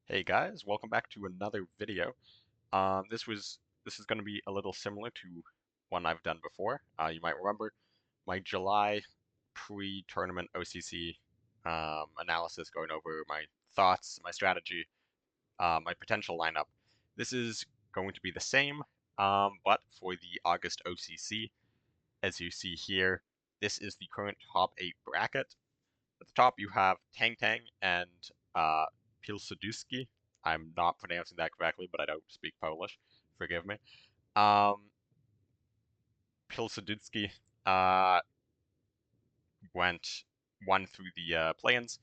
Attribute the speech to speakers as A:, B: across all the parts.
A: Hey guys, welcome back to another video. This is going to be a little similar to one I've done before. You might remember my July pre-tournament OCC analysis, going over my thoughts, my strategy, my potential lineup. This is going to be the same, but for the August OCC. As you see here, this is the current top 8 bracket. At the top, you have Tang Tang and uh, Pilsudski. I'm not pronouncing that correctly, but I don't speak Polish. Forgive me. Um, Pilsudski uh, won through the play-ins.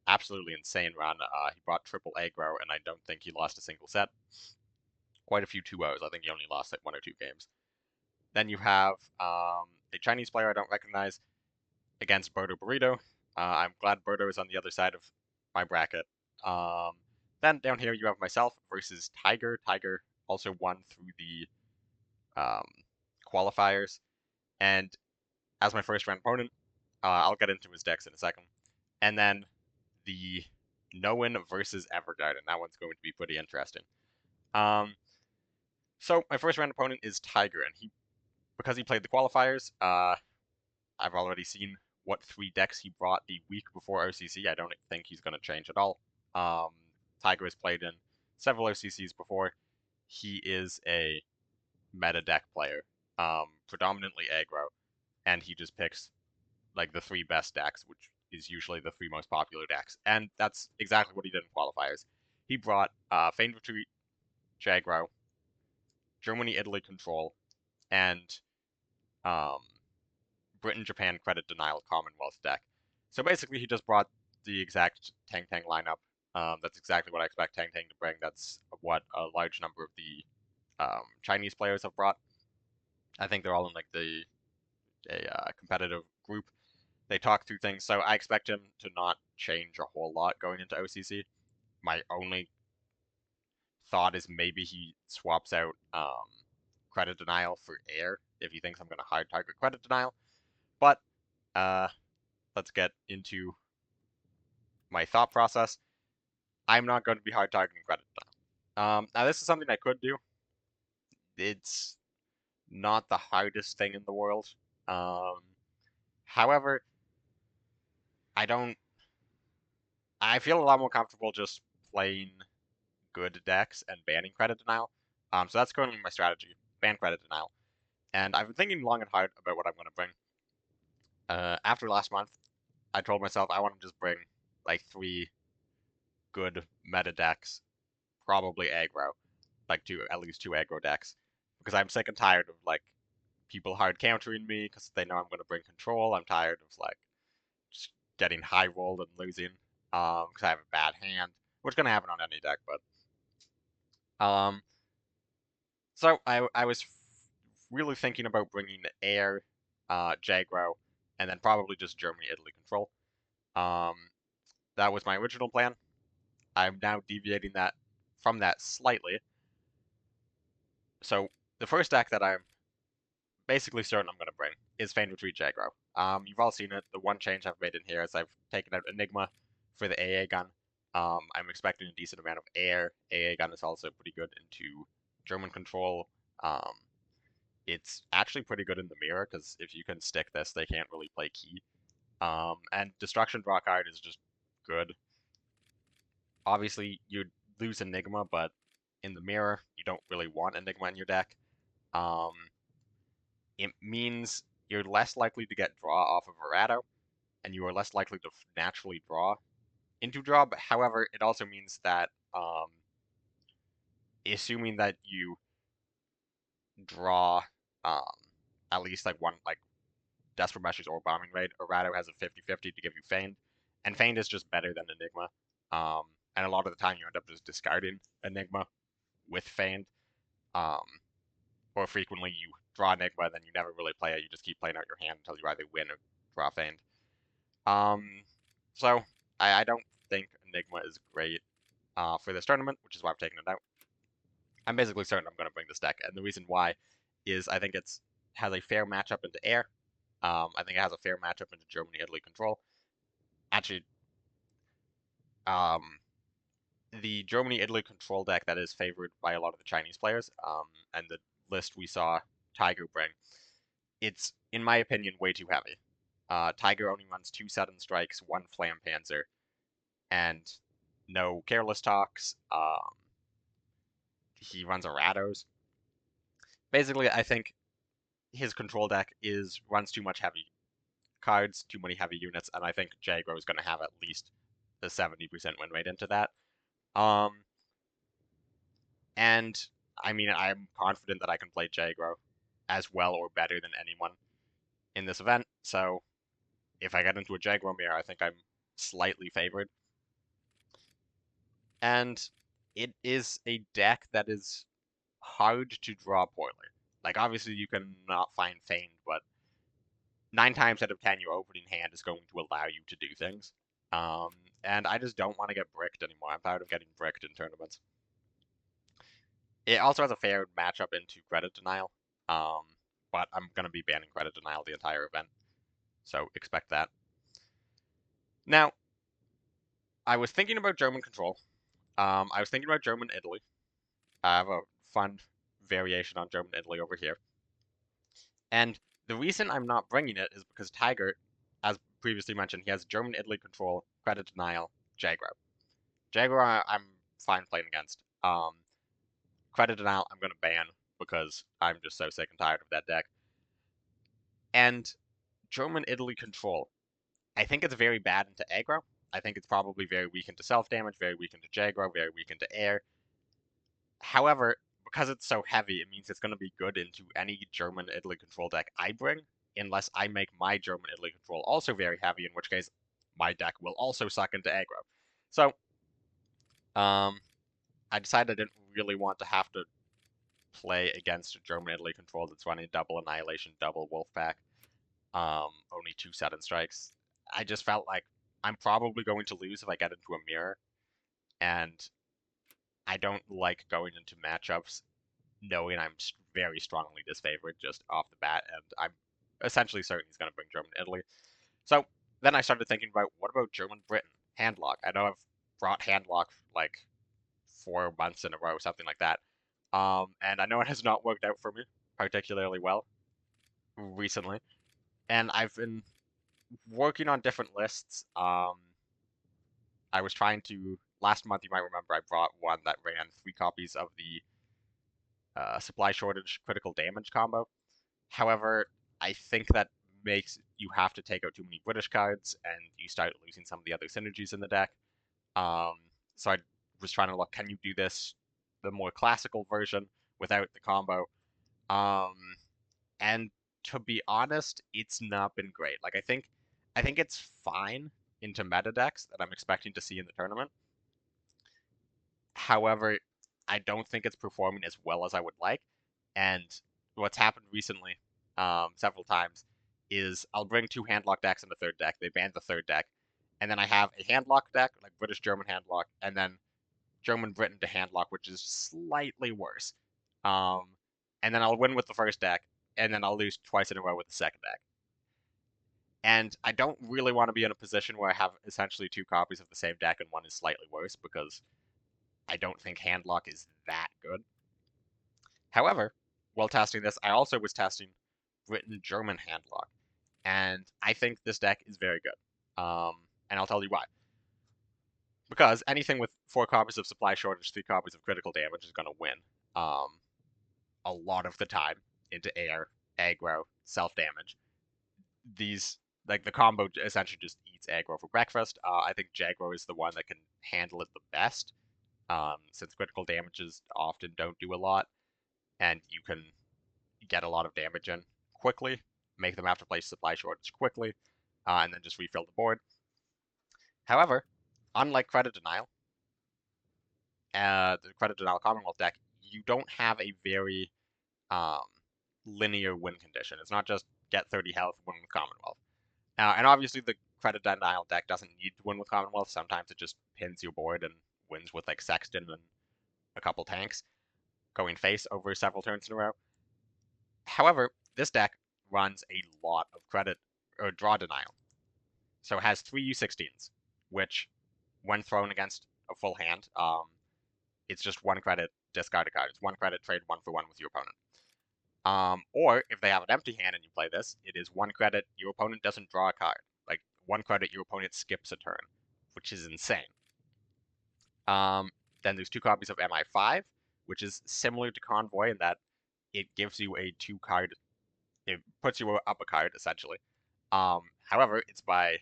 A: Absolutely insane run. He brought triple aggro, and I don't think he lost a single set. Quite a few 2-0s. I think he only lost like 1 or 2 games. Then you have a Chinese player I don't recognize against Bodo Burrito. I'm glad Bodo is on the other side of my bracket. Um, then down here you have myself versus Tiger. Tiger also won through the qualifiers. And as my first round opponent, I'll get into his decks in a second. And then the Noen versus Evergarden. That one's going to be pretty interesting. So my first round opponent is Tiger, and because he played the qualifiers, I've already seen what 3 decks he brought the week before OCC. I don't think he's going to change at all. Um, Tiger has played in several OCCs before. He is a meta deck player, predominantly aggro, and he just picks like the 3 best decks, which is usually the 3 most popular decks. And that's exactly what he did in qualifiers. He brought Feigned Retreat, Jaggro, Germany, Italy Control, and um, Britain, Japan, Credit Denial, Commonwealth deck. So basically, he just brought the exact Tang Tang lineup. That's exactly what I expect Tang Tang to bring. That's what a large number of the Chinese players have brought. I think they're all in like a competitive group. They talk through things, so I expect him to not change a whole lot going into OCC. My only thought is maybe he swaps out Credit Denial for Air if he thinks I'm going to hard target Credit Denial. But uh, let's get into my thought process. I'm not going to be hard targeting Credit Denial. Now, this is something I could do. It's not the hardest thing in the world. Um, However, I don't. I feel a lot more comfortable just playing good decks and banning Credit Denial. So that's currently my strategy: ban Credit Denial. And I've been thinking long and hard about what I'm going to bring. After last month, I told myself I want to just bring like 3 good meta decks, probably aggro, like at least 2 aggro decks, because I'm sick and tired of like people hard countering me because they know I'm going to bring control. I'm tired of like just getting high rolled and losing because I have a bad hand, which is going to happen on any deck. But so I was really thinking about bringing Air, Jagro, and then probably just Germany, Italy control. Um, that was my original plan. I'm now deviating that from that slightly. So the first deck that I'm basically certain I'm going to bring is Feigned Retreat Jagro. You've all seen it. The one change I've made in here is I've taken out Enigma for the AA gun. I'm expecting a decent amount of air. AA gun is also pretty good into German control. Um, it's actually pretty good in the mirror because if you can stick this, they can't really play key. And Destruction draw card is just good. Obviously, you'd lose Enigma, but in the mirror, you don't really want Enigma in your deck. Um, it means you're less likely to get draw off of Verado, and you are less likely to naturally draw into draw. But however, it also means that assuming that you draw um, at least like one like Desperate Measures or Bombing Raid, Verado has a 50-50 to give you Feigned, and Feigned is just better than Enigma. Um, and a lot of the time you end up just discarding Enigma with Feigned. Um, or frequently you draw Enigma, then you never really play it. You just keep playing out your hand until you either win or draw Feigned. Um, so I don't think Enigma is great for this tournament, which is why I've taken it out. I'm basically certain I'm going to bring this deck, and the reason why is I think it's has a fair matchup into air. I think it has a fair matchup into Germany, Italy control. Actually, um, the Germany-Italy control deck that is favored by a lot of the Chinese players, and the list we saw Tiger bring, it's, in my opinion, way too heavy. Tiger only runs 2 sudden strikes, 1 Flam Panzer, and no careless talks. He runs Eratos. Basically, I think his control deck runs too much heavy cards, too many heavy units, and I think Jagro is going to have at least a 70% win rate into that. Um, and I mean, I'm confident that I can play Jagro as well or better than anyone in this event. So if I get into a Jagro mirror, I think I'm slightly favored. And it is a deck that is hard to draw poorly. Like, obviously, you can not find Feigned, but 9 times out of 10, your opening hand is going to allow you to do things. Um, and I just don't want to get bricked anymore. I'm tired of getting bricked in tournaments. It also has a fair matchup into credit denial, but I'm going to be banning credit denial the entire event, so expect that. Now, I was thinking about German control. I was thinking about German Italy. I have a fun variation on German Italy over here. And the reason I'm not bringing it is because Tiger, as previously mentioned, he has German Italy control, credit denial, Jagro. Jagro, I'm fine playing against. Credit denial, I'm going to ban because I'm just so sick and tired of that deck. And German Italy control, I think it's very bad into aggro. I think it's probably very weak into self damage, very weak into Jagro, very weak into air. However, because it's so heavy, it means it's going to be good into any German Italy control deck I bring, unless I make my German Italy control also very heavy, in which case my deck will also suck into aggro. So, I decided I didn't really want to have to play against a German Italy control that's running double Annihilation, double Wolfpack, only 2 sudden strikes. I just felt like I'm probably going to lose if I get into a mirror, and I don't like going into matchups knowing I'm very strongly disfavored just off the bat, and I'm essentially certain he's going to bring German Italy. So then I started thinking about what about German Britain? Handlock. I know I've brought Handlock like 4 months in a row, something like that. And I know it has not worked out for me particularly well recently. And I've been working on different lists. I was trying to last month. You might remember I brought one that ran 3 copies of the supply shortage critical damage combo. However, I think that makes you have to take out too many British cards, and you start losing some of the other synergies in the deck. Um, so I was trying to look, can you do this the more classical version without the combo? Um, and to be honest, it's not been great. Like I think it's fine into meta decks that I'm expecting to see in the tournament. However, I don't think it's performing as well as I would like. And what's happened recently, several times, is I'll bring 2 handlock decks in the third deck. They ban the third deck, and then I have a handlock deck, like British German handlock, and then German Britain to handlock, which is slightly worse. Um, and then I'll win with the first deck, and then I'll lose twice in a row with the second deck. And I don't really want to be in a position where I have essentially 2 copies of the same deck and one is slightly worse because I don't think Handlock is that good. However, while testing this, I also was testing Britain-German Handlock, and I think this deck is very good. And I'll tell you why. Because anything with 4 copies of supply shortage, 3 copies of critical damage is going to win. A lot of the time into air, aggro, self-damage. These, like, the combo essentially just eats aggro for breakfast. I think Jagro is the one that can handle it the best. Since critical damages often don't do a lot, and you can get a lot of damage in quickly, make them have to play supply shortage quickly, and then just refill the board. However, unlike credit denial, the credit denial Commonwealth deck, you don't have a very um, linear win condition. It's not just get 30 health, win with Commonwealth. And obviously, the credit denial deck doesn't need to win with Commonwealth. Sometimes it just pins your board and wins with like Sexton and a couple tanks going face over several turns in a row. However, this deck runs a lot of credit or draw denial. So it has 3 U16s, which, when thrown against a full hand. It's just 1 credit, discard a card. It's 1 credit, trade 1 for 1 with your opponent. Or if they have an empty hand and you play this, it is 1 credit, your opponent doesn't draw a card. Like 1 credit, your opponent skips a turn, which is insane. Then there's 2 copies of MI5, which is similar to Convoy in that it gives you a 2 card, it puts you up a card essentially. However, it's by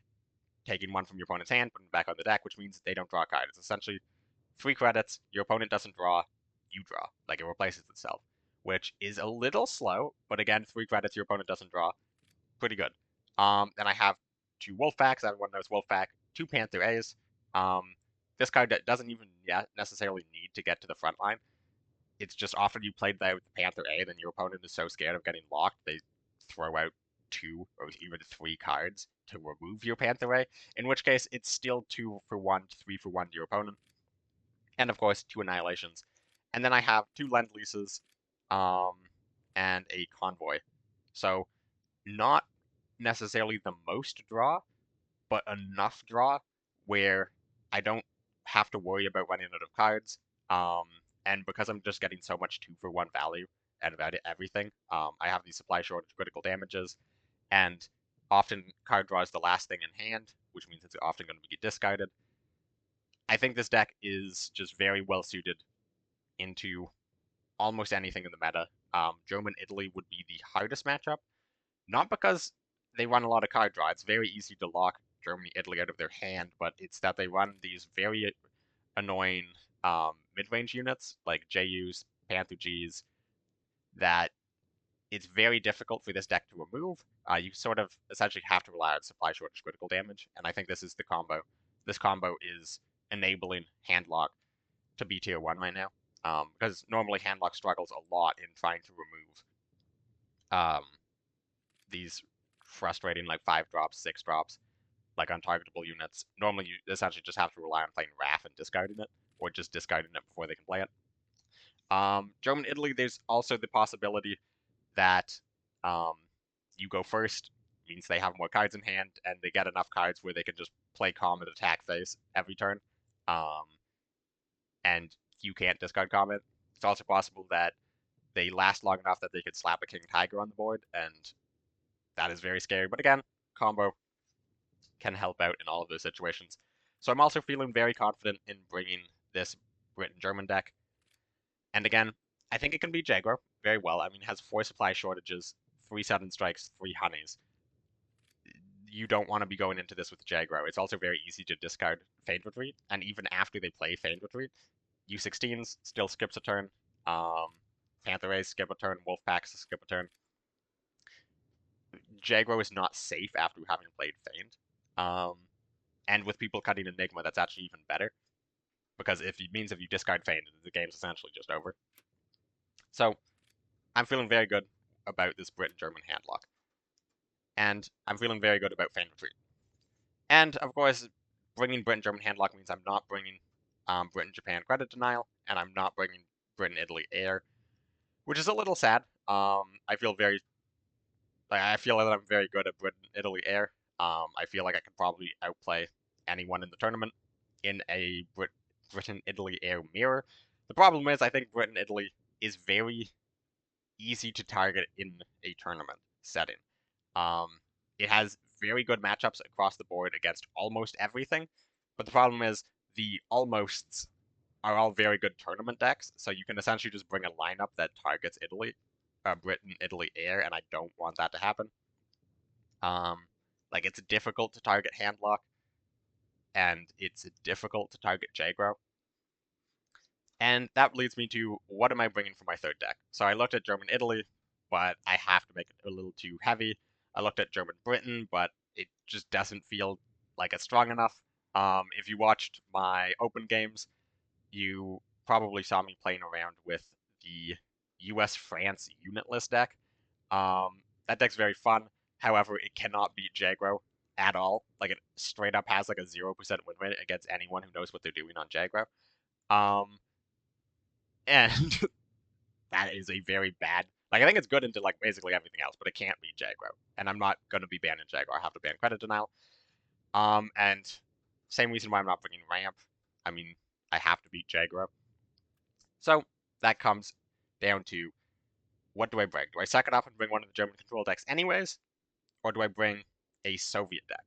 A: taking 1 from your opponent's hand, putting it back on the deck, which means they don't draw a card. It's essentially 3 credits, your opponent doesn't draw, you draw. Like it replaces itself, which is a little slow, but again, 3 credits, your opponent doesn't draw. Pretty good. Then I have 2 Wolfpacks. Everyone knows Wolfpack. 2 Panther A's. This card doesn't even necessarily need to get to the front line. It's just often you played that with the Panther A, then your opponent is so scared of getting locked, they throw out 2 or even 3 cards to remove your Panther A, in which case it's still 2 for 1, 3 for 1 to your opponent. And of course, 2 Annihilations. And then I have 2 Lend-Leases and a Convoy. So not necessarily the most draw, but enough draw where I don't have to worry about running out of cards. And because I'm just getting so much 2 for 1 value out of everything, I have these supply shortage critical damages, and often card draw is the last thing in hand, which means it's often going to be discarded. I think this deck is just very well suited into almost anything in the meta. German-Italy would be the hardest matchup, not because they run a lot of card draw. It's very easy to lock Germany-Italy out of their hand, but it's that they run these very annoying mid-range units like JUs, Panther Gs, that it's very difficult for this deck to remove. You sort of essentially have to rely on supply shortage critical damage, and I think this is the combo. This combo is enabling Handlock to be tier 1 right now, because normally Handlock struggles a lot in trying to remove these frustrating like 5 drops, 6 drops, like untargetable units. Normally you essentially just have to rely on playing Wrath and discarding it, or just discarding it before they can play it. German-Italy, there's also the possibility that you go first, means they have more cards in hand, and they get enough cards where they can just play Comet attack phase every turn, and you can't discard Comet. It's also possible that they last long enough that they could slap a King Tiger on the board, and that is very scary. But again, combo can help out in all of those situations. So I'm also feeling very confident in bringing this Britain-German deck. And again, I think it can beat Jaguar very well. I mean, it has 4 supply shortages, 3 sudden strikes, 3 honeys. You don't want to be going into this with Jaguar. It's also very easy to discard Feigned Retreat, and even after they play Feigned Retreat, U16s still skips a turn. Panther A's skip a turn. Wolfpacks skip a turn. Jaguar is not safe after having played Feigned. And with people cutting Enigma, that's actually even better. Because if it means if you discard Feigned, the game's essentially just over. So, I'm feeling very good about this Britain-German handlock. And I'm feeling very good about Feigned Retreat. And, of course, bringing Britain-German handlock means I'm not bringing Britain-Japan credit denial, and I'm not bringing Britain-Italy air, which is a little sad. I feel that I'm very good at Britain-Italy air. I feel like I could probably outplay anyone in the tournament in a Britain-Italy air mirror. The problem is I think Britain-Italy is very easy to target in a tournament setting. It has very good matchups across the board against almost everything, but the problem is the almosts are all very good tournament decks, so you can essentially just bring a lineup that targets Britain, Italy air, and I don't want that to happen. Like it's difficult to target Handlock, and it's difficult to target Jaggro. And that leads me to what am I bringing for my third deck? So I looked at German-Italy, but I have to make it a little too heavy. I looked at German-Britain, but it just doesn't feel like it's strong enough. If you watched my open games, you probably saw me playing around with the US-France unitless deck. That deck's very fun. However, it cannot beat Jaggro at all. Like it straight up has like a 0% win rate against anyone who knows what they're doing on Jaggro. And that is a very bad. Like I think it's good into like basically everything else, but it can't beat Jaggro. And I'm not gonna be banning Jaggro. I have to ban credit denial. And same reason why I'm not bringing ramp. I mean, I have to beat Jaguar. So that comes down to, what do I bring? Do I suck it up and bring one of the German control decks anyways? Or do I bring a Soviet deck?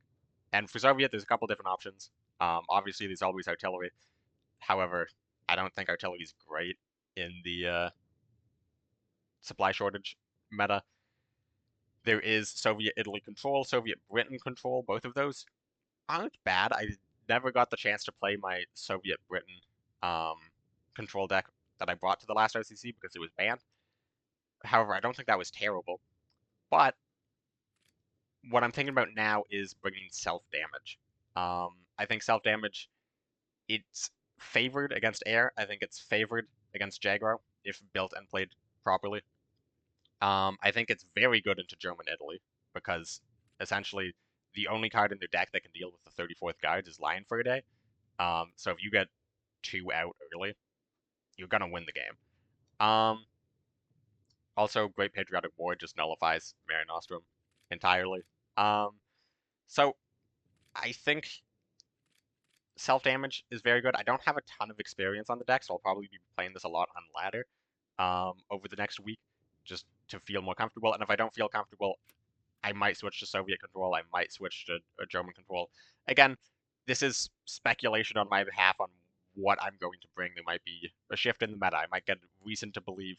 A: And for Soviet, there's a couple different options. Obviously, there's always artillery. However, I don't think artillery is great in the supply shortage meta. There is Soviet Italy control, Soviet Britain control. Both of those aren't bad. I never got the chance to play my Soviet Britain um, control deck that I brought to the last OCC because it was banned. However, I don't think that was terrible. But what I'm thinking about now is bringing self damage. I think self damage, it's favored against air. I think it's favored against Jaguar if built and played properly. I think it's very good into German Italy because essentially the only card in their deck that can deal with the 34th guards is Lion for a day. So if you get 2 out early, you're gonna win the game. Also, Great Patriotic War just nullifies Mare Nostrum entirely. Um, so I think self damage is very good. I don't have a ton of experience on the deck, so I'll probably be playing this a lot on ladder over the next week just to feel more comfortable. And if I don't feel comfortable, I might switch to Soviet control. I might switch to a German control. Again, this is speculation on my behalf on what I'm going to bring. There might be a shift in the meta. I might get reason to believe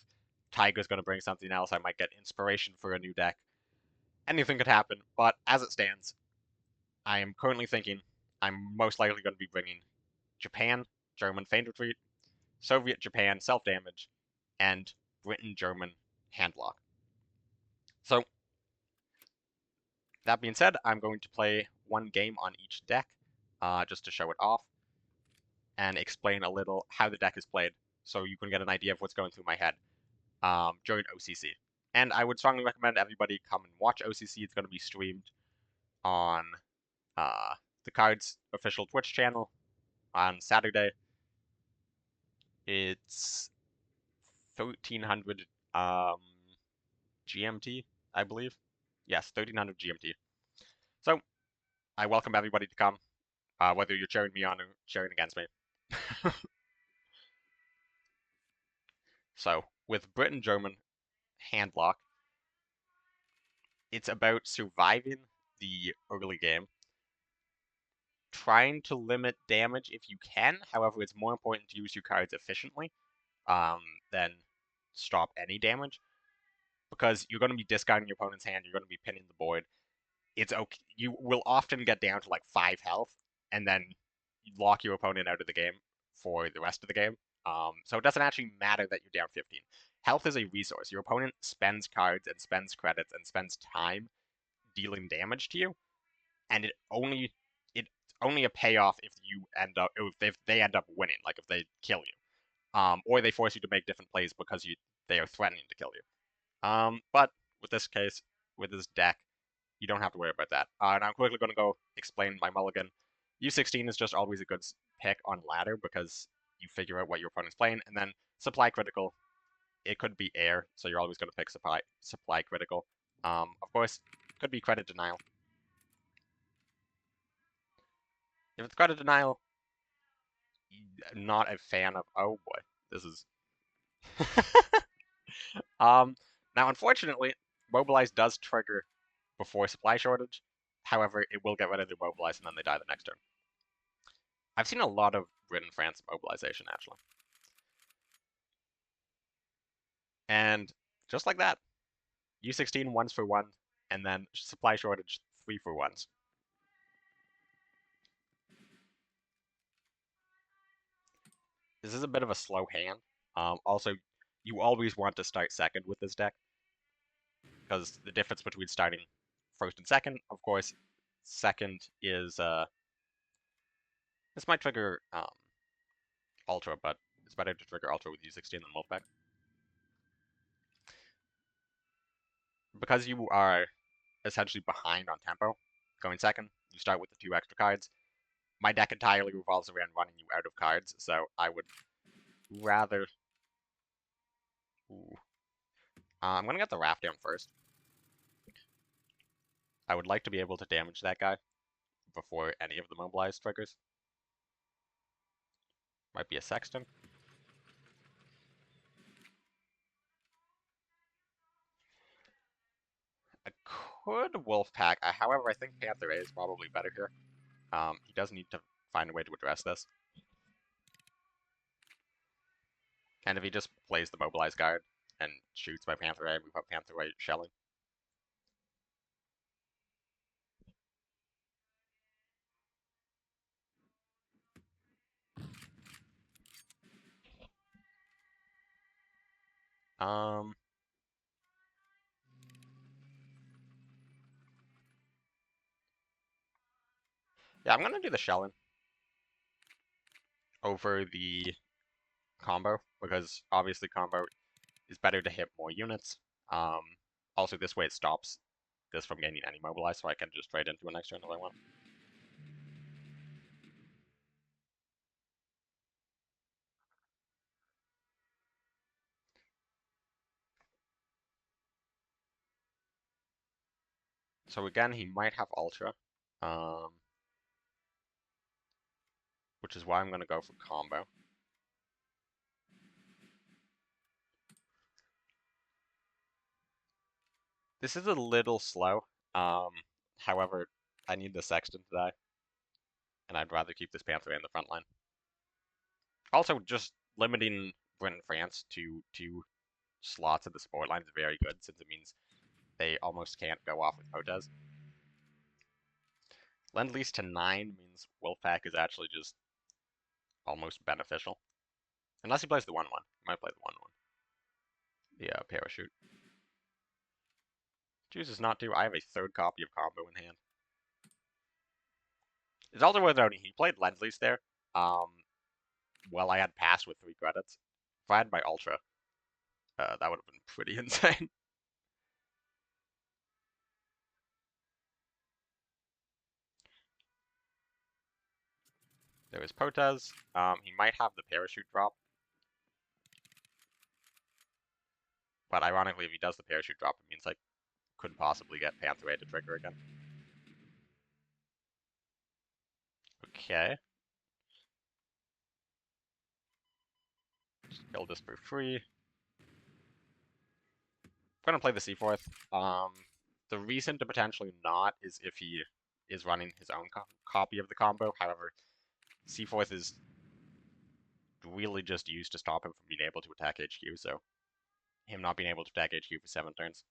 A: Tiger's going to bring something else. I might get inspiration for a new deck. Anything could happen, but as it stands, I am currently thinking I'm most likely going to be bringing Japan, German Feint Retreat, Soviet Japan self damage, and Britain German Handlock. So, that being said, I'm going to play one game on each deck just to show it off and explain a little how the deck is played so you can get an idea of what's going through my head during OCC. And I would strongly recommend everybody come and watch OCC. It's going to be streamed on uh, the Cards official Twitch channel on Saturday. It's 1300 GMT, I believe. Yes, 1300 GMT. So I welcome everybody to come, whether you're cheering me on or cheering against me. So with Britain German Handlock, it's about surviving the early game, trying to limit damage if you can. However, it's more important to use your cards efficiently than stop any damage because you're going to be discarding your opponent's hand. You're going to be pinning the board. It's okay. You will often get down to like 5 health and then lock your opponent out of the game for the rest of the game. So it doesn't actually matter that you're down 15. Health is a resource. Your opponent spends cards and spends credits and spends time dealing damage to you, and it's only a payoff if you end up if they end up winning, like if they kill you, or they force you to make different plays because they are threatening to kill you. But with this case, with this deck, you don't have to worry about that. And I'm quickly going to go explain my mulligan. U16 is just always a good pick on ladder because you figure out what your opponent's playing, and then supply critical. It could be air, so you're always going to pick supply critical. Of course, could be credit denial. If it's credit denial, not a fan of. Oh boy, this is. um, Now unfortunately, mobilize does trigger before supply shortage. However, it will get rid of their mobilize and then they die the next turn. I've seen a lot of Britain France mobilization actually, and just like that, U16 ones for one, and then supply shortage 3 for ones. This is a bit of a slow hand. Also, you always want to start second with this deck because the difference between starting first and second, of course, second is this might trigger Ultra, but it's better to trigger Ultra with U16 than Wolfpack. Because you are essentially behind on tempo, going second, you start with the 2 extra cards. My deck entirely revolves around running you out of cards, so I would rather... Ooh. I'm going to get the Raft down first. I would like to be able to damage that guy before any of the mobilized triggers. Might be a Sexton. I could Wolfpack. However, I think Panther A is probably better here. He does need to find a way to address this. And if he just plays the Mobilized Guard and shoots by Panther A, we put Panther A shelling. Yeah, I'm gonna do the shelling over the combo because obviously combo is better to hit more units. Also, this way it stops this from gaining any mobilize, so I can just trade into an next turn if I want. So again, he might have Ultra, which is why I'm going to go for combo. This is a little slow. However, I need the Sexton to die, and I'd rather keep this Panther in the front line. Also, just limiting Britain and France to 2 slots in the support line is very good, since it means they almost can't go off with Potez. Lend-Lease to 9 means Wolfpack is actually just almost beneficial. Unless he plays the 1-1. He might play the 1-1. The Parachute. Chooses not to. I have a 3rd copy of Combo in hand. It's also worth noting he played Lend-Lease there. Well, I had passed with 3 credits. If I had my Ultra, that would have been pretty insane. There is Potez. He might have the Parachute drop. But ironically, if he does the Parachute drop, it means I could possibly get Panther A to trigger again. Okay. Just kill this for free. I'm gonna play the Seaforth. The reason to potentially not is if he is running his own copy of the combo. However, Seaforth is really just used to stop him from being able to attack HQ, so him not being able to attack HQ for 7 turns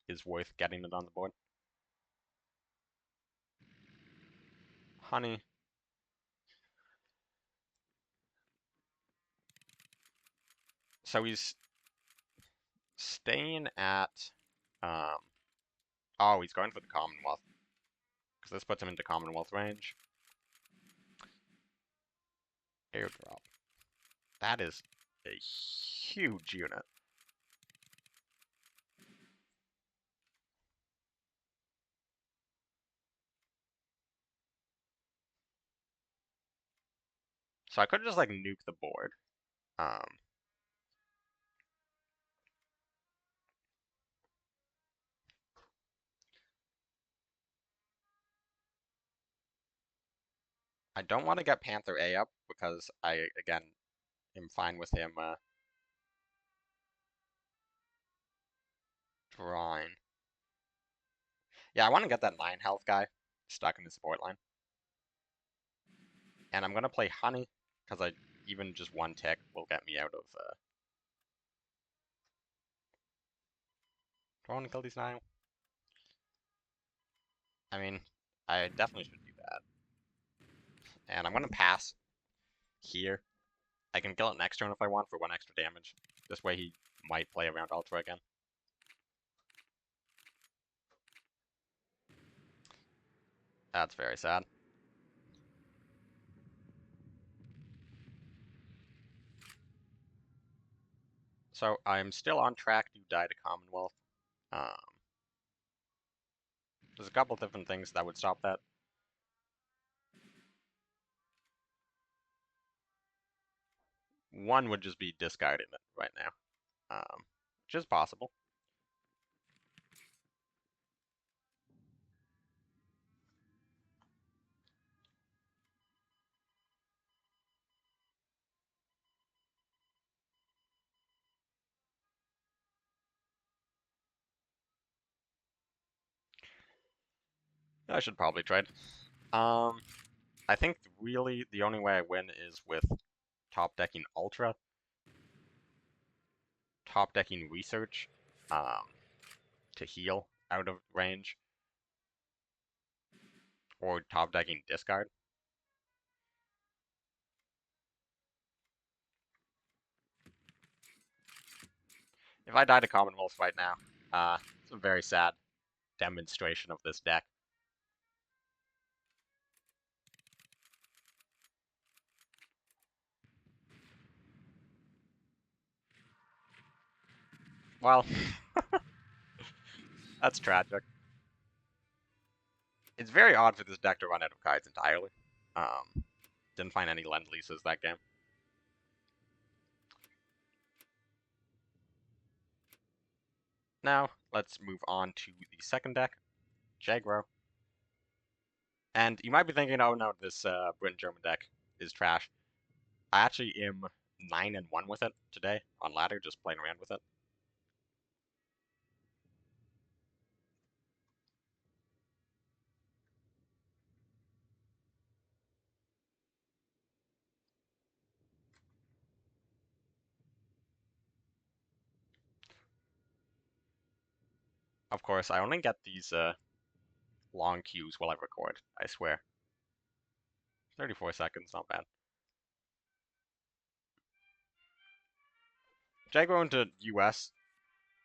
A: is worth getting it on the board. Honey. So he's staying at, oh, he's going for the Commonwealth, because this puts him into Commonwealth range. Airdrop. That is a huge unit. So I could just like nuke the board. I don't want to get Panther A up because I, again, am fine with him drawing. Yeah, I want to get that 9 health guy stuck in the support line. And I'm going to play Honey because even just 1 tick will get me out of... Do I want to kill these 9? I mean, I definitely should do that. And I'm going to pass here. I can kill it next turn if I want for 1 extra damage. This way he might play around Ultra again. That's very sad. So I'm still on track to die to Commonwealth. There's a couple different things that would stop that. One would just be discarding it right now, which is possible. I should probably trade. I think really the only way I win is with top decking Ultra, top decking Research, um, to heal out of range, or top decking Discard. If I die to Commonwealth right now, it's a very sad demonstration of this deck. Well, that's tragic. It's very odd for this deck to run out of cards entirely. Didn't find any Lend-Leases that game. Now, let's move on to the second deck, Jagro. And you might be thinking, oh no, this Britain-German deck is trash. I actually am 9-1 with it today on ladder, just playing around with it. Of course, I only get these long queues while I record, I swear. 34 seconds, not bad. Jagro into US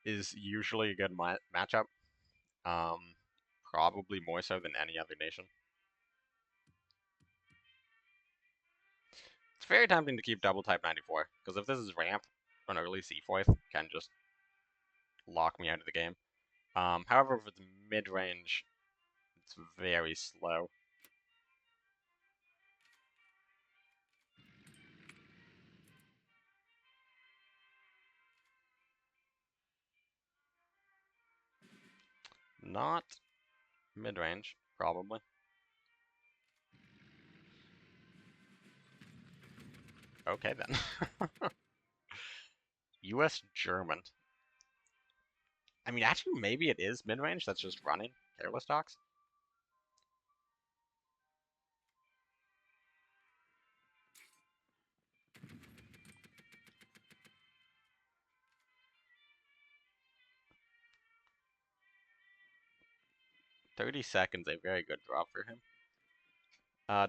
A: is usually a good matchup. Probably more so than any other nation. It's very tempting to keep double type 94, because if this is ramp, an early C4th can just lock me out of the game. However, if it's mid-range, it's very slow. Not mid-range, probably. Okay then. US German. I mean, actually, maybe it is mid-range that's just running careless talks. $30, a very good drop for him.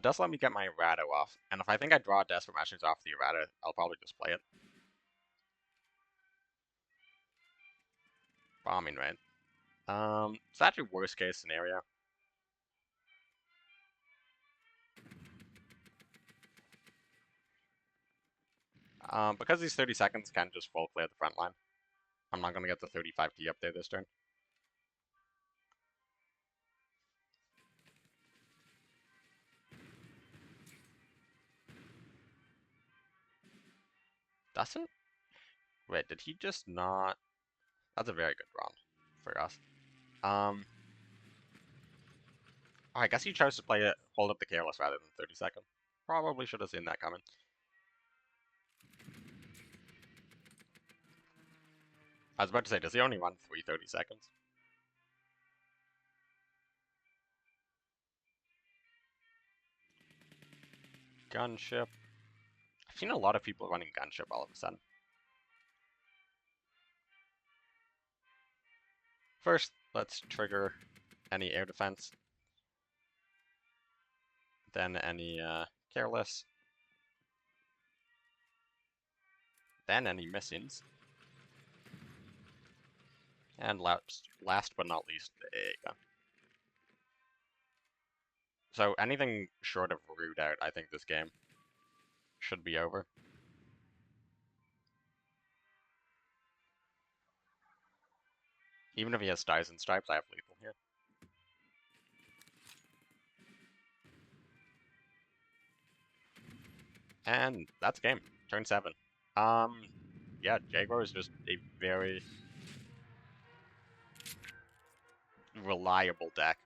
A: Does let me get my errata off, and if I think I draw Desperate Masters off the errata, I'll probably just play it. Bombing raid. It's actually worst case scenario. Because these 30 seconds can just full clear the front line. I'm not gonna get the 35T up there this turn. Doesn't? Wait, did he just not? That's a very good round for us. I guess he chose to play it, hold up the careless rather than 30 second. Probably should have seen that coming. I was about to say, does he only run 30 seconds? Gunship. I've seen a lot of people running gunship all of a sudden. First, let's trigger any air defense. Then any careless. Then any missings. And last but not least, a gun. So anything short of root out, I think this game should be over. Even if he has Stars and Stripes, I have lethal here. And that's game. Turn 7. Yeah, Jaguar is just a very reliable deck.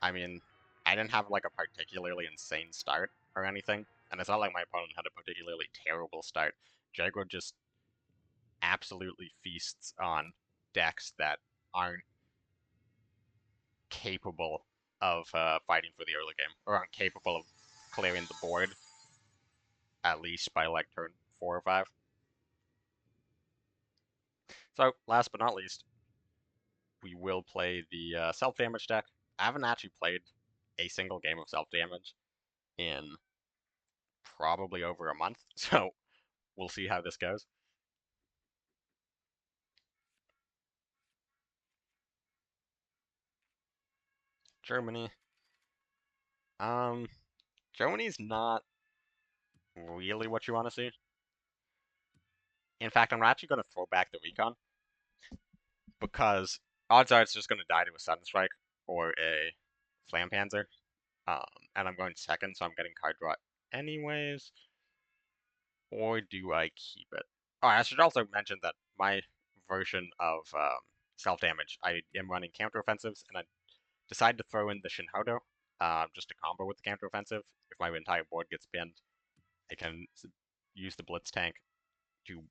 A: I mean, I didn't have like a particularly insane start or anything, and it's not like my opponent had a particularly terrible start. Jaguar just absolutely feasts on decks that aren't capable of fighting for the early game, or aren't capable of clearing the board at least by like turn 4 or 5. So last but not least, we will play the self-damage deck. I haven't actually played a single game of self-damage in probably over a month, so we'll see how this goes. Germany. Um, Germany's not really what you want to see. In fact, I'm actually going to throw back the recon because odds are it's just going to die to a sudden strike or a flampanzer. Um, and I'm going second, so I'm getting card draw anyways. Or do I keep it? Oh, I should also mention that my version of self-damage, I am running counter-offensives, and I decided to throw in the Shinhodo, just to combo with the counter-offensive. If my entire board gets pinned, I can use the Blitz tank to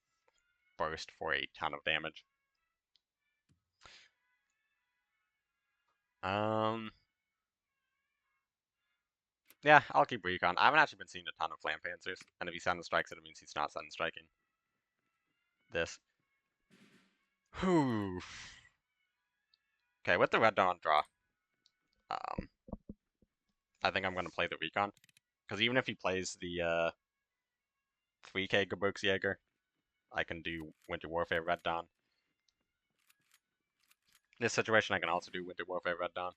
A: burst for a ton of damage. Um, yeah, I'll keep Recon. I haven't actually been seeing a ton of Flam Panzers, and if he sudden strikes it, it means he's not sudden striking this. Whew. Okay, with the Red Dawn draw, um, I think I'm going to play the Recon. Because even if he plays the 3K Geburtsjäger, I can do Winter Warfare Red Dawn. In this situation, I can also do Winter Warfare Red Dawn.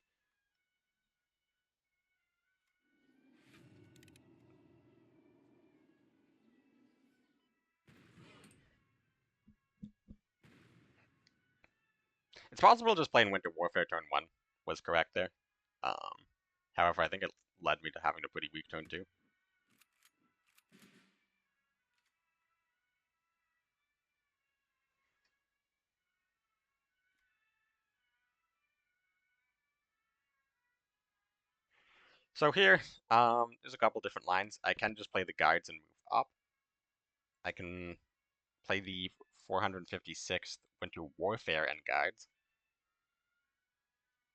A: It's possible just playing Winter Warfare turn 1 was correct there. Um, However, I think it led me to having a pretty weak turn 2. So here, there's a couple different lines. I can just play the guards and move up. I can play the 456th Winter Warfare and guards.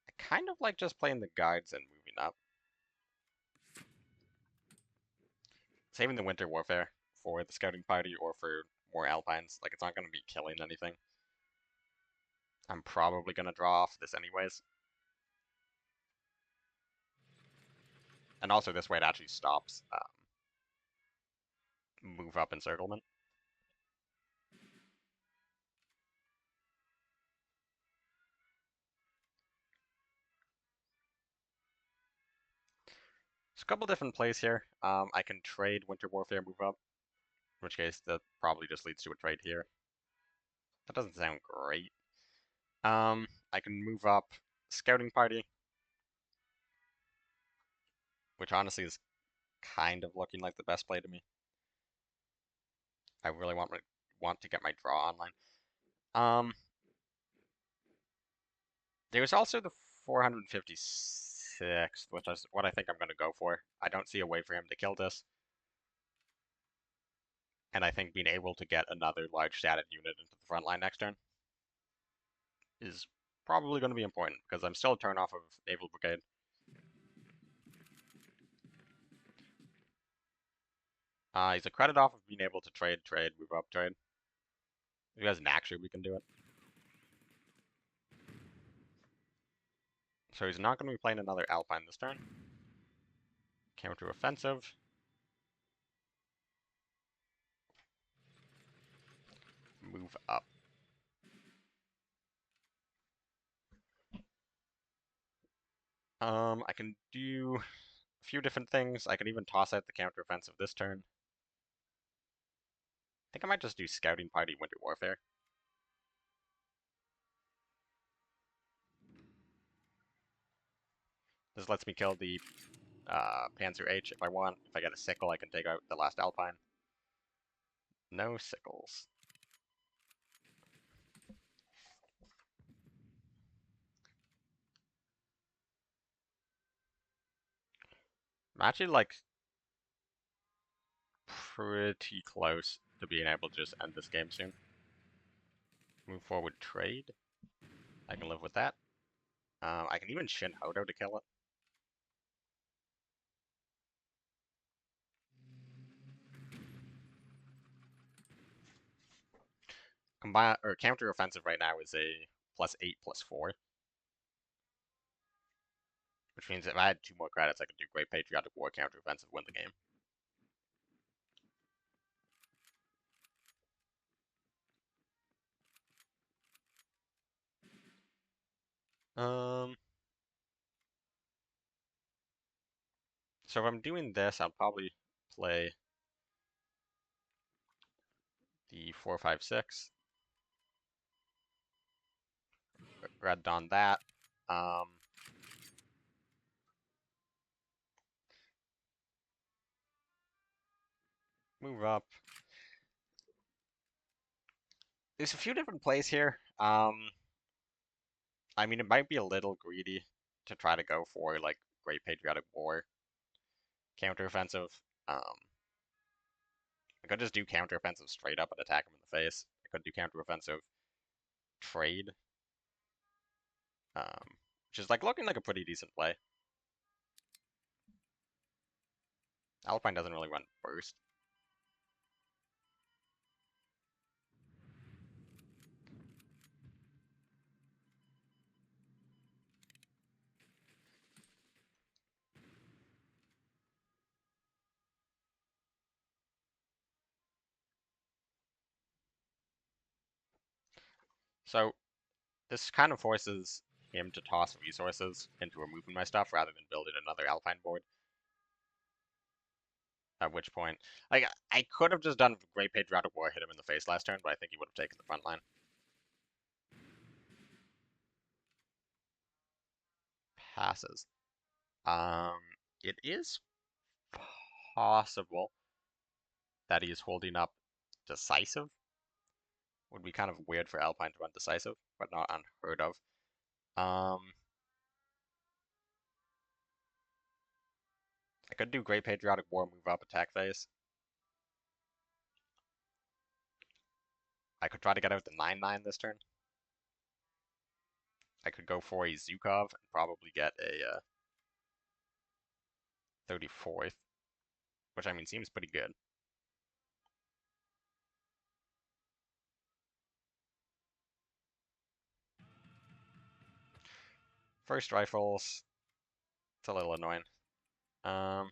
A: I kind of like just playing the guards and moving up. Saving the Winter Warfare for the scouting party or for more Alpines. Like, it's not going to be killing anything. I'm probably going to draw off this anyways. And also this way it actually stops move up encirclement. There's a couple different plays here. I can trade Winter Warfare move up, in which case that probably just leads to a trade here. That doesn't sound great. I can move up Scouting Party, which honestly is kind of looking like the best play to me. I really want to get my draw online. There's also the 456th, which is what I think I'm going to go for. I don't see a way for him to kill this. And I think being able to get another large statted unit into the front line next turn is probably going to be important, because I'm still a turn off of Naval Brigade. He's a credit off of being able to trade, move up, trade. If he has an action, we can do it. So he's not going to be playing another Alpine this turn. Counter offensive. Move up. I can do a few different things. I can even toss out the counter offensive this turn. I think I might just do Scouting Party Winter Warfare. This lets me kill the Panzer H if I want. If I get a sickle, I can take out the last Alpine. No sickles. I'm actually like pretty close to being able to just end this game soon. Move forward trade. I can live with that. I can even Shin Hodo to kill it. combine or counter offensive right now is a +8/+4, which means if I had 2 more credits, I could do Great Patriotic War counter offensive, win the game. Um, so if I'm doing this, I'll probably play the 4/5/6. Red on that. Um, move up. There's a few different plays here. I mean, it might be a little greedy to try to go for like Great Patriotic War counteroffensive. I could just do counteroffensive straight up and attack him in the face. I could do counteroffensive trade, which is like looking like a pretty decent play. Alpine doesn't really run burst. So this kind of forces him to toss resources into removing my stuff rather than building another Alpine board. At which point, like, I could have just done Great Patriotic War, hit him in the face last turn, but I think he would have taken the front line. Passes. Um, it is possible that he is holding up decisive. Would be kind of weird for Alpine to run decisive, but not unheard of. I could do Great Patriotic War, move up, attack phase. I could try to get out the 9/9 this turn. I could go for a Zukov and probably get a 34th, which I mean seems pretty good. First rifles, it's a little annoying. Um,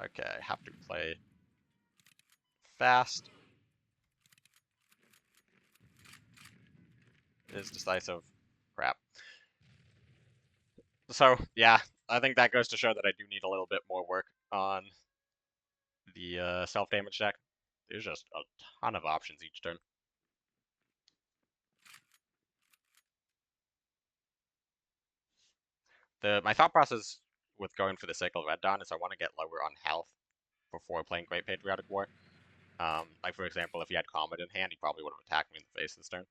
A: okay, I have to play fast. It is decisive. Crap. So, yeah, I think that goes to show that I do need a little bit more work on the self-damage deck. There's just a ton of options each turn. My thought process with going for the Cycle Red Dawn is I want to get lower on health before playing Great Patriotic War. Like for example, if he had Comet in hand, he probably would have attacked me in the face this turn.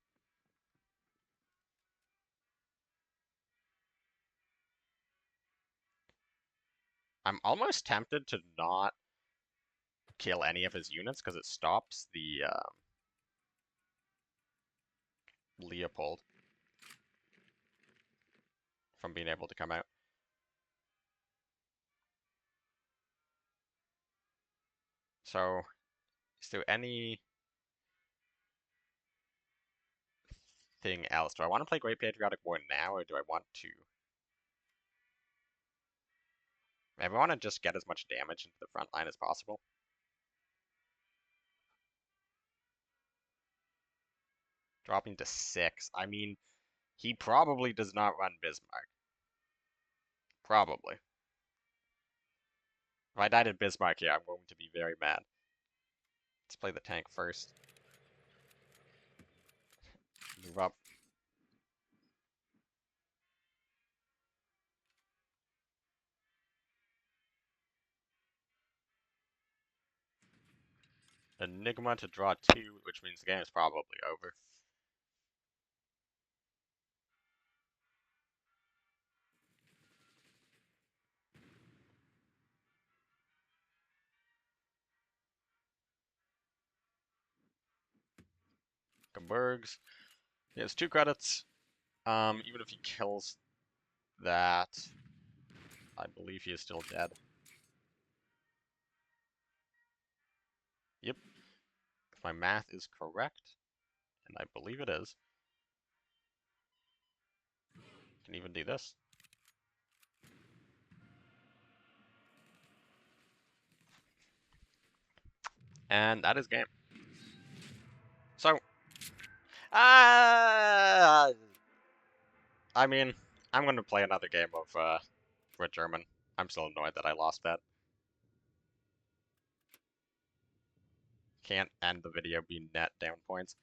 A: I'm almost tempted to not kill any of his units because it stops the Leopold from being able to come out. So, is there anything else? Do I want to play Great Patriotic War now, or do I want to? I want to just get as much damage into the front line as possible. Dropping to 6. I mean, he probably does not run Bismarck. Probably. If I died at Bismarck here, I'm going to be very mad. Let's play the tank first. Move up. Enigma to draw 2, which means the game is probably over. Gambergs. He has 2 credits. Even if he kills that I believe he is still dead. Yep, if my math is correct, and I believe it is, I can even do this. And that is game. So, I mean, I'm going to play another game of Red German. I'm still annoyed that I lost that. Can't end the video being net down points.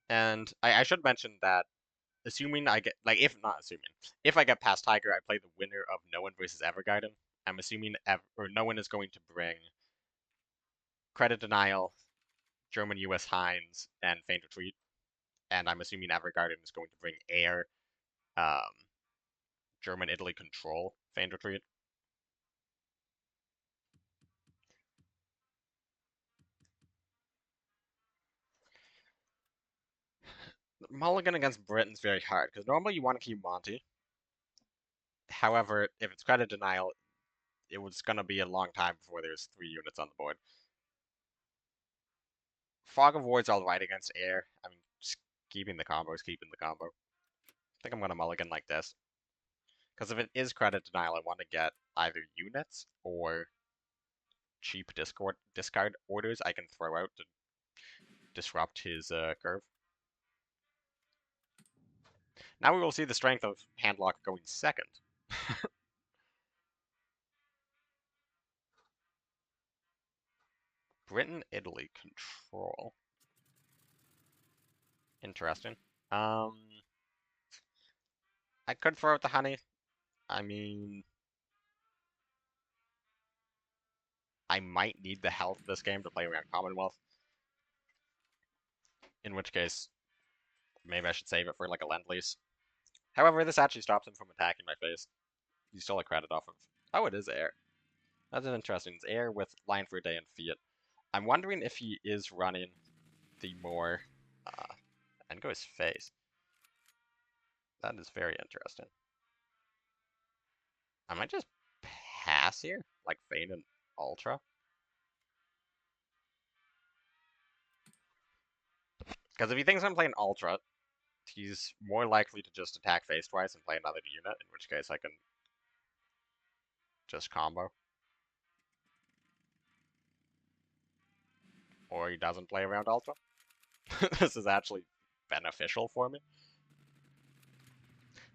A: And I should mention that assuming I get, like, if not assuming, if I get past Tiger, I play the winner of No One versus Evergarden. I'm assuming No One is going to bring Credit Denial, German US Heinz, and Feint Retreat. And I'm assuming Evergarden is going to bring Air, um, German Italy Control, Feint Retreat. Mulligan against Britain's very hard, because normally you want to keep Monty. However, if it's Credit Denial, it was going to be a long time before there's 3 units on the board. Fog of War's alright against Air. I mean, just keeping the combo is keeping the combo. I think I'm going to mulligan like this. Because if it is Credit Denial, I want to get either units or cheap discard orders I can throw out to disrupt his curve. Now we will see the strength of Handlock going second. Britain, Italy, control. Interesting. I could throw out the honey. I mean, I might need the health this game to play around Commonwealth. In which case, maybe I should save it for like a Lend-Lease. However, this actually stops him from attacking my face. He stole a credit off of... Oh, it is Air. That's interesting. It's Air with Line for a Day and Fiat. I'm wondering if he is running the more... and go his face. That is very interesting. I might just pass here? Like Fade and Ultra? Because if he thinks I'm playing Ultra, he's more likely to just attack face twice and play another unit, in which case I can just combo. Or he doesn't play around Ultra. This is actually beneficial for me.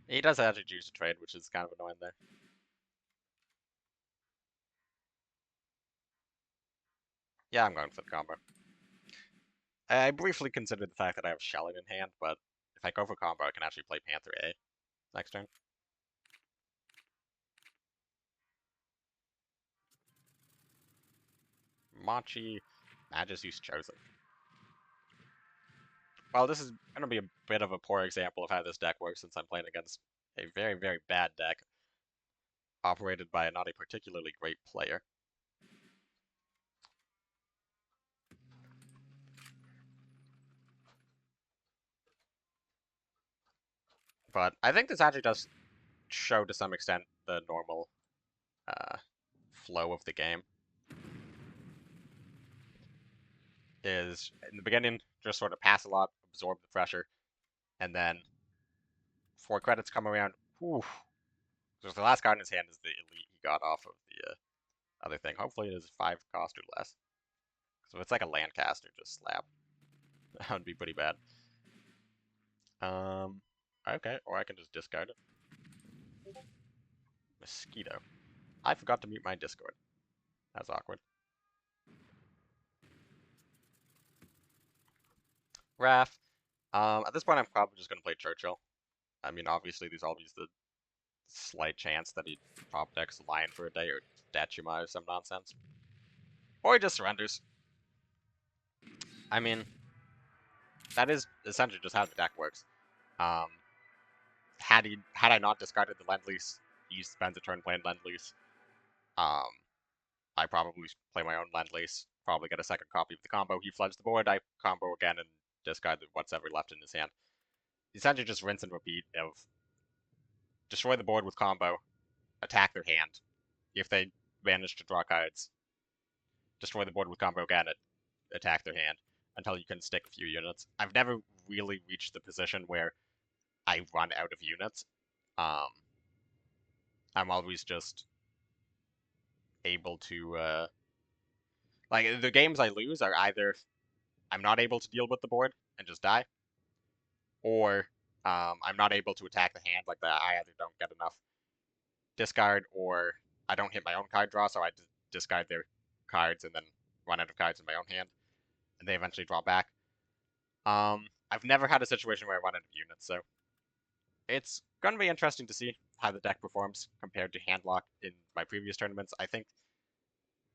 A: He does actually choose to trade, which is kind of annoying there. Yeah, I'm going for the combo. I briefly considered the fact that I have Shelling in hand, but if I go for combo, I can actually play Panther A next turn. Machi, Majesty's Chosen. Well, this is going to be a bit of a poor example of how this deck works since I'm playing against a very, very bad deck operated by not a particularly great player. But I think this actually does show to some extent the normal flow of the game. Is in the beginning just sort of pass a lot, absorb the pressure, and then 4 credits come around. Whew. So the last card in his hand is the elite he got off of the other thing. Hopefully it is 5 cost or less. So if it's like a Lancaster, just slap. That would be pretty bad. Okay, or I can just discard it. Mosquito. I forgot to mute my Discord. That's awkward. Raph. At this point, I'm probably just going to play Churchill. I mean, obviously, there's always the slight chance that he top decks Lion for a day or Dachima or some nonsense. Or he just surrenders. I mean, that is essentially just how the deck works. Had had I not discarded the Lend-Lease, he spends a turn playing Lend-Lease. I probably play my own Lend-Lease, probably get a second copy of the combo. He floods the board, I combo again and discard what's ever left in his hand. Essentially just rinse and repeat of destroy the board with combo, attack their hand. If they manage to draw cards, destroy the board with combo again, attack their hand until you can stick a few units. I've never really reached the position where I run out of units. Um, I'm always just able to like the games I lose are either I'm not able to deal with the board and just die, or I'm not able to attack the hand. Like that, I either don't get enough discard, or I don't hit my own card draw, so I discard their cards and then run out of cards in my own hand, and they eventually draw back. I've never had a situation where I run out of units, so it's going to be interesting to see how the deck performs compared to Handlock in my previous tournaments. I think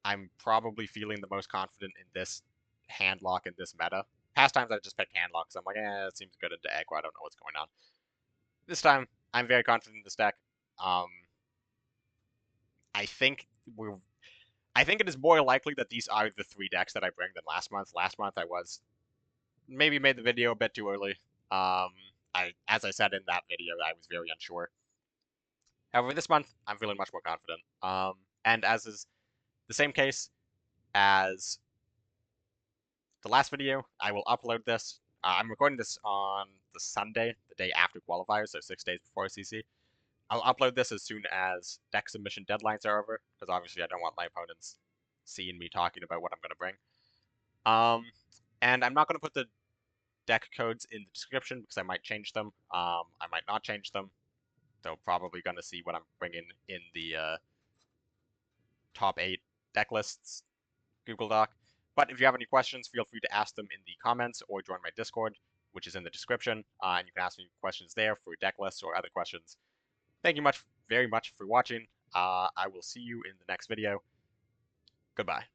A: I'm probably feeling the most confident in this Handlock in this meta. Past times I've just picked Handlock, so I'm like, it seems good into aggro. I don't know what's going on. This time, I'm very confident in this deck. Um, I think we're. I think it is more likely that these are the three decks that I bring than last month. Last month I was maybe made the video a bit too early. As I said in that video, I was very unsure. However, this month I'm feeling much more confident. And as is the same case as the last video, I will upload this. I'm recording this on the Sunday, the day after qualifiers, so 6 days before OCC. I'll upload this as soon as deck submission deadlines are over, because obviously I don't want my opponents seeing me talking about what I'm going to bring. And I'm not going to put the deck codes in the description because I might change them. I might not change them. They're probably going to see what I'm bringing in the top 8 deck lists Google Doc. But if you have any questions, feel free to ask them in the comments or join my Discord, which is in the description. And you can ask me questions there for deck lists or other questions. Thank you very much for watching. I will see you in the next video. Goodbye.